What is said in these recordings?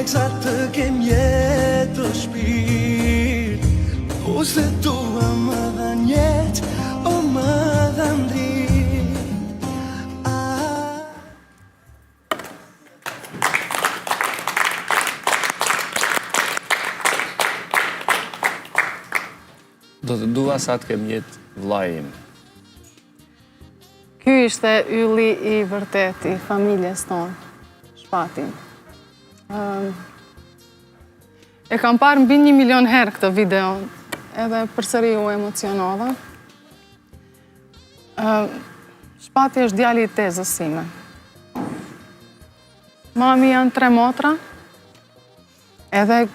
ca të kem jetë të shpirt, ose tua më dhan jetë, o më dhan dritë. Do të dua sa të kem jetë vllai im. Ky ishte ylli i vërtet i familjes tonë, Shpatin. E kam parë mbi 1 milion herë këtë video, edhe përsëri u emocionova. Shpati është djali i tezës sime. Mami janë 3 motra, edhe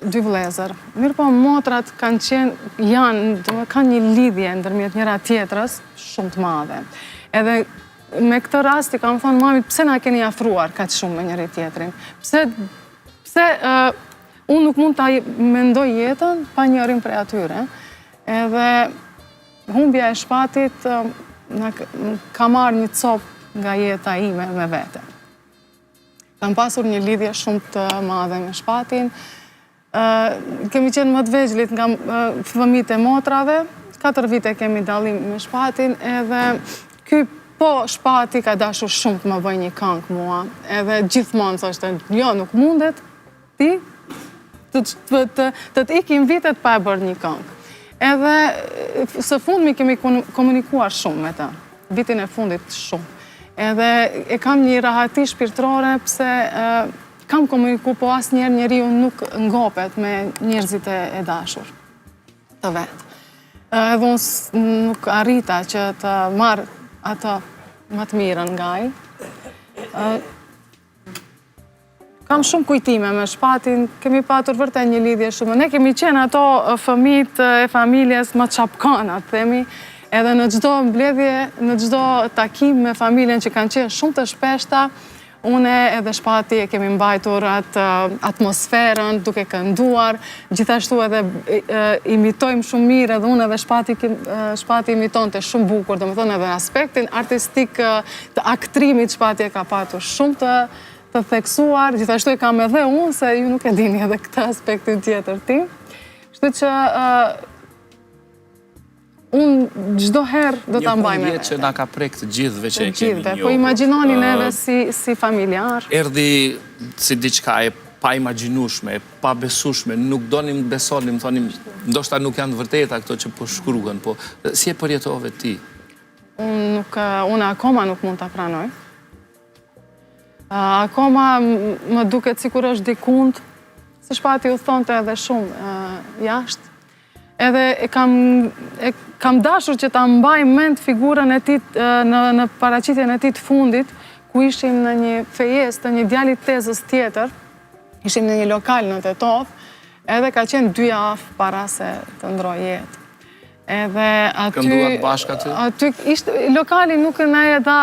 2 vëllezër. Mirë po, motrat kanë një lidhje ndërmjet njëra tjetrës shumë të madhe. Edhe me këtë rast i kam thonë mamit, pse na keni afruar kaq shumë me njëri tjetrin? Pse unë nuk mund ta mendoj jetën pa njërin prej atyre. Edhe humbja e Shpatit ka marrë një copë nga jeta ime me vete. Kam pasur një lidhje shumë të madhe me Shpatin. Kemi qenë më të vegjlit nga fëmijët e motrave, 4 vite kemi dallim me Shpatin, edhe ky Shpati ka dashur shumë të më bëj një këngë mua, edhe gjithmonë thoshte, jo, nuk mundet ti të ikim vitet pa e bërë një këngë. Edhe së fundmi kemi komunikuar shumë me ta, vitin e fundit shumë. Edhe e kam një rahati shpirtërore pse kam komuniku, po asnjëherë njeriu nuk ngopet me njerëzit e dashur të vetë. Edhe unë nuk arrita që të marr atë më të mirën nga ai. Kam shumë kujtime me Shpatin, kemi patur vërtet një lidhje shumë. Ne kemi qenë ato fëmijët e familjes më çapkana, themi, edhe në çdo mbledhje, në çdo takim me familjen që kanë qenë shumë të shpeshta, une edhe Shpati e kemi mbajtur atë atmosferën duke kënduar, gjithashtu edhe imitojmë shumë mirë, edhe unë edhe Shpati imitonte shumë bukur, domethënë edhe aspektin artistik të aktrimit Shpati e ka patur shumë të theksuar, gjithashtu e kam edhe unë, se ju nuk e dini edhe këtë aspektin tjetër tim. Kështu që unë çdo herë do ta mbaj me vete. Një që na ka prek të gjithëve që e kemi njohur. Po imagjinoni neve si familjar. Erdhi si diçka e pa imagjinueshme, e pa besueshme, nuk donim të besonim, thonim, ndoshta nuk janë të vërteta këto që po shkruhen, po si e përjetove ti? Unë akoma nuk mund ta pranoj. Akoma më duket sikur është dikund, se Shpati u thonte edhe shumë jashtë. Edhe kam dashur që ta mbaj mend figurën e tij në paraqitjen e tij të fundit, ku ishim në një fejes të një djalit tezës tjetër, ishim në një lokal në Tetov, edhe ka qenë 2 javë para se të ndroj jetë. Edhe aty... Kënduat bashkë aty? Aty lokali nuk na e dha...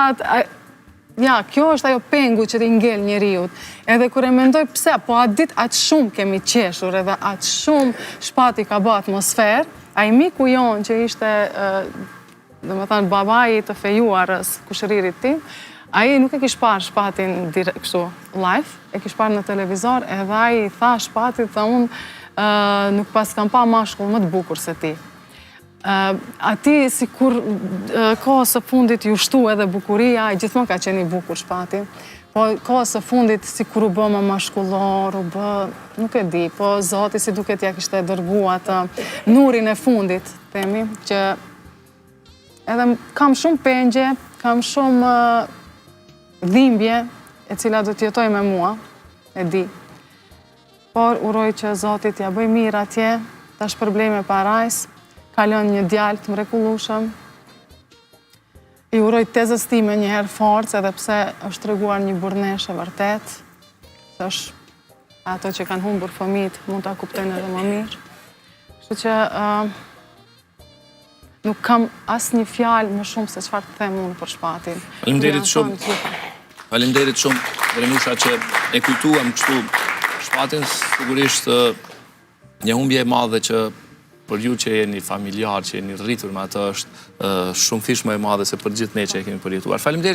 Ja, kjo është ajo pengu që t'i ngel njeriut. Edhe kur e mendoj pse, po atë ditë atë shumë kemi qeshur, edhe atë shumë Shpati ka bë atmosferë, a i miku jonë që ishte, domethënë babai të fejuarës kushëririt tim, a i nuk e kish parë Shpatin kështu live, e kish parë në televizor, edhe a i tha Shpatit dhe unë nuk pas kam pa mashkull më të bukur se ti. Ati si kur kohës së fundit ju shtu edhe bukuria, i gjithmonë ka qenë i bukur Shpati, po kohës së fundit si kur u bë më mashkullor, u bë, nuk e di, po Zoti si duket ja kishte dërgu atë nurin e fundit, themi, që edhe kam shumë pengje, kam shumë dhimbje, e cila do t'jetoj me mua, e di, por uroj që Zotit ja bëj mirë atje, ta shpërblej me parajs, kalon një djalë të mrekullueshëm. I uroj tezës time njëherë forcë, edhe pse është treguar një burneshe vërtet, se është ato që kanë humbur fëmijët mund ta kuptojnë edhe më mirë. Kështu që nuk kam asnjë fjalë më shumë se çfarë të them unë për Shpatin. Faleminderit shumë. Faleminderit shumë, Remusha, që e kujtuam kështu Shpatin, sigurisht një humbje e madhe që për ju që jeni familjar, që jeni rritur me atë, është shumë fish më e madhe se për gjithë ne që e kemi përjetuar. Faleminderit.